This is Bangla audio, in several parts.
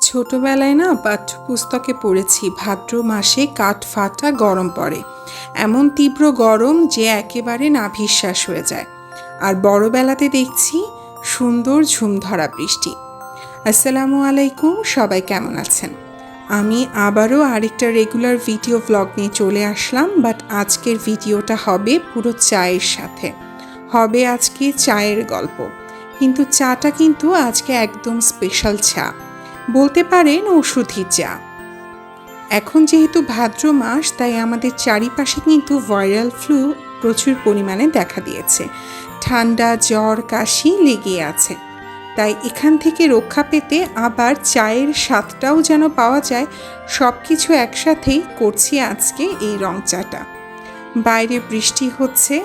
ছোটবেলায় না পাঠ্যপুস্তকে পড়েছি ভাদ্র মাসে কাঠ ফাটা গরম পড়ে, এমন তীব্র গরম যে একেবারে নাভিশ্বাস হয়ে যায়। আর বড়বেলাতে দেখছি সুন্দর ঝুমধরা বৃষ্টি। আসসালামু আলাইকুম, সবাই কেমন আছেন? আমি আবারও আরেকটা রেগুলার ভিডিও ব্লগ নিয়ে চলে আসলাম। বাট আজকের ভিডিওটা হবে পুরো চায়ের সাথে, হবে আজকে চায়ের গল্প। কিন্তু চাটা কিন্তু আজকে একদম স্পেশাল চা, বলতে পারেন ওষুধি চা। এখন যেহেতু ভাদ্র মাস, তাই আমাদের চারিপাশে কিন্তু ভাইরাল ফ্লু প্রচুর পরিমাণে দেখা দিয়েছে। ঠান্ডা, জ্বর, কাশি লেগে আছে। তাই এখান থেকে রক্ষা পেতে আবার চায়ের স্বাদটাও যেন পাওয়া যায়, সব কিছু একসাথেই করছি আজকে এই রং চাটা। বাইরে বৃষ্টি হচ্ছে,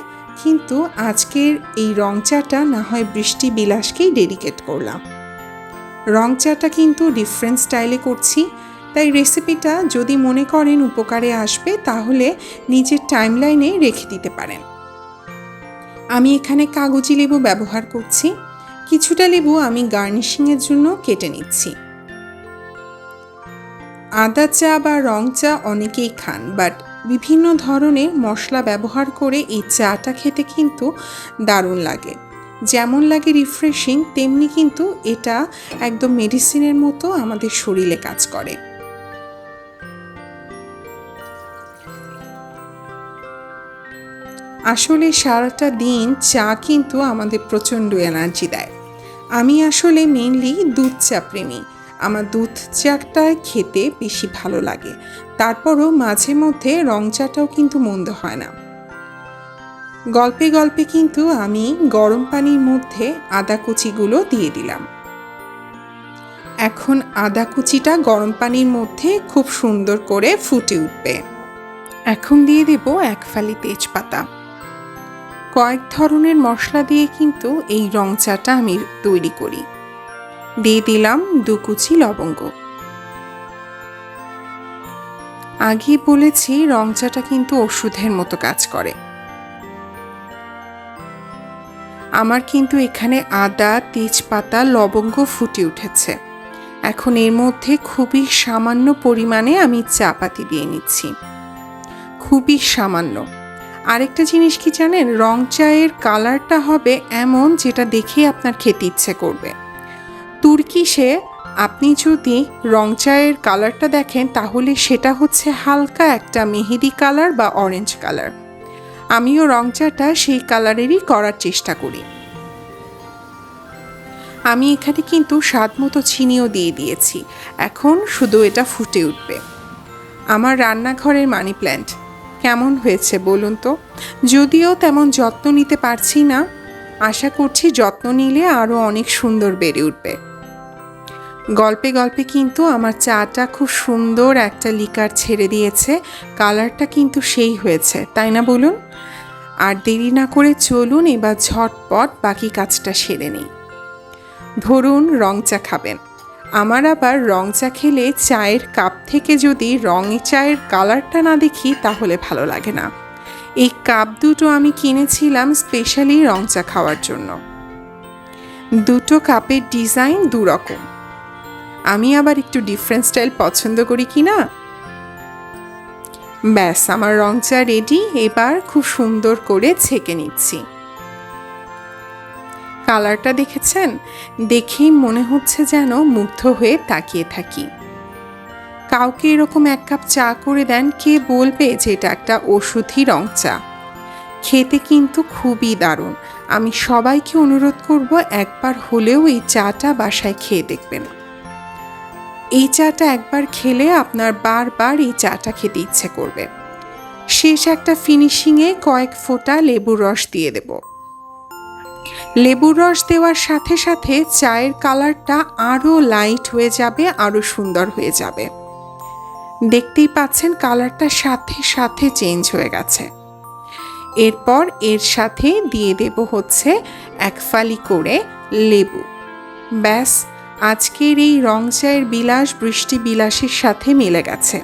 কিন্তু আজকের এই রং চাটা না হয় বৃষ্টি বিলাসকেই ডেডিকেট করলাম। রং চাটা কিন্তু ডিফারেন্ট স্টাইলে করছি, তাই রেসিপিটা যদি মনে করেন উপকারে আসবে তাহলে নিজের টাইমলাইনে রেখে দিতে পারেন। আমি এখানে কাগজি লেবু ব্যবহার করছি। কিছুটা লেবু আমি গার্নিশিংয়ের জন্য কেটে নিচ্ছি। আদা চা বা রং চা অনেকেই খান, বাট বিভিন্ন ধরনের মশলা ব্যবহার করে এই চাটা খেতে কিন্তু দারুণ লাগে। যেমন লাগে রিফ্রেশিং, তেমনি কিন্তু এটা একদম মেডিসিনের মতো আমাদের শরীরে কাজ করে। আসলে সারাটা দিন চা কিন্তু আমাদের প্রচণ্ড এনার্জি দেয়। আমি আসলে মেইনলি দুধ চা প্রেমী। আমার দুধ চাটা খেতে বেশি ভালো লাগে। তারপরও মাঝে মধ্যে রং চাটাও কিন্তু মন্দ হয় না। গল্পে গল্পে কিন্তু আমি গরম পানির মধ্যে আদা কুচিগুলো দিয়ে দিলাম। এখন আদা কুচিটা গরম পানির মধ্যে খুব সুন্দর করে ফুটে উঠবে। এখন দিয়ে দেব এক ফালি তেজপাতা। কয়েক ধরনের মশলা দিয়ে কিন্তু এই রং চাটা আমি তৈরি করি। দিয়ে দিলাম 2 কুচি লবঙ্গ। আগেই বলেছি রং চাটা কিন্তু ওষুধের মতো কাজ করে। আমার কিন্তু এখানে আদা, তেজপাতা, লবঙ্গ ফুটে উঠেছে। এখন এর মধ্যে খুবই সামান্য পরিমাণে আমি চা পাতি দিয়ে নিচ্ছি, খুবই সামান্য। আরেকটা জিনিস কি জানেন, রং চায়ের কালারটা হবে এমন যেটা দেখে আপনার খেতে ইচ্ছে করবে। তুর্কিশে আপনি যদি রং চায়ের কালারটা দেখেন তাহলে সেটা হচ্ছে হালকা একটা মেহেদি কালার বা অরেঞ্জ কালার। আমিও রং চাটা সেই কালারেরই করার চেষ্টা করি। আমি এখানে কিন্তু স্বাদ মতো চিনিও দিয়ে দিয়েছি। এখন শুধু এটা ফুটে উঠবে। আমার রান্নাঘরের মানি প্ল্যান্ট কেমন হয়েছে বলুন তো? যদিও তেমন যত্ন নিতে পারছি না, আশা করছি যত্ন নিলে আরও অনেক সুন্দর বেড়ে উঠবে। গল্পে গল্পে কিন্তু আমার চাটা খুব সুন্দর একটা লিকার ছেড়ে দিয়েছে। কালারটা কিন্তু সেই হয়েছে, তাই না বলুন? আর দেরি না করে চলুন এবার ঝটপট বাকি কাজটা সেরে নিই। ধরুন রং চা খাবেন। আমার আবার রং চা খেলে চায়ের কাপ থেকে যদি রঙে চায়ের কালারটা না দেখি তাহলে ভালো লাগে না। এই কাপ দুটো আমি কিনেছিলাম স্পেশালি রং চা খাওয়ার জন্য। দুটো কাপের ডিজাইন 2 রকম। আমি আবার একটু ডিফারেন্ট স্টাইল পছন্দ করি কি না। ব্যাস, আমার রং চা রেডি। এবার খুব সুন্দর করে ছেঁকে নিচ্ছি। কালারটা দেখেছেন? দেখেই মনে হচ্ছে যেন মুগ্ধ হয়ে তাকিয়ে থাকি। কাউকে এরকম 1 কাপ চা করে দেন, কে বলবে যে এটা একটা ওষুধি রং চা। খেতে কিন্তু খুবই দারুণ। আমি সবাইকে অনুরোধ করব একবার হলেও এই চাটা বাসায় খেয়ে দেখবেন। এই চাটা একবার খেলে আপনার বারবার এই চাটা খেতে ইচ্ছে করবে। শেষ একটা ফিনিশিংয়ে কয়েক ফোঁটা লেবুর রস দিয়ে দেব। লেবুর রস দেওয়ার সাথে সাথে চায়ের কালারটা আরও লাইট হয়ে যাবে, আরও সুন্দর হয়ে যাবে। দেখতেই পাচ্ছেন কালারটা সাথে সাথে চেঞ্জ হয়ে গেছে। এরপর এর সাথে দিয়ে দেব হচ্ছে 1 ফালি করে লেবু। ব্যাস, আজকের এই রং চায়ের বিলাস বৃষ্টি বিলাসের সাথে মিলে গেছে।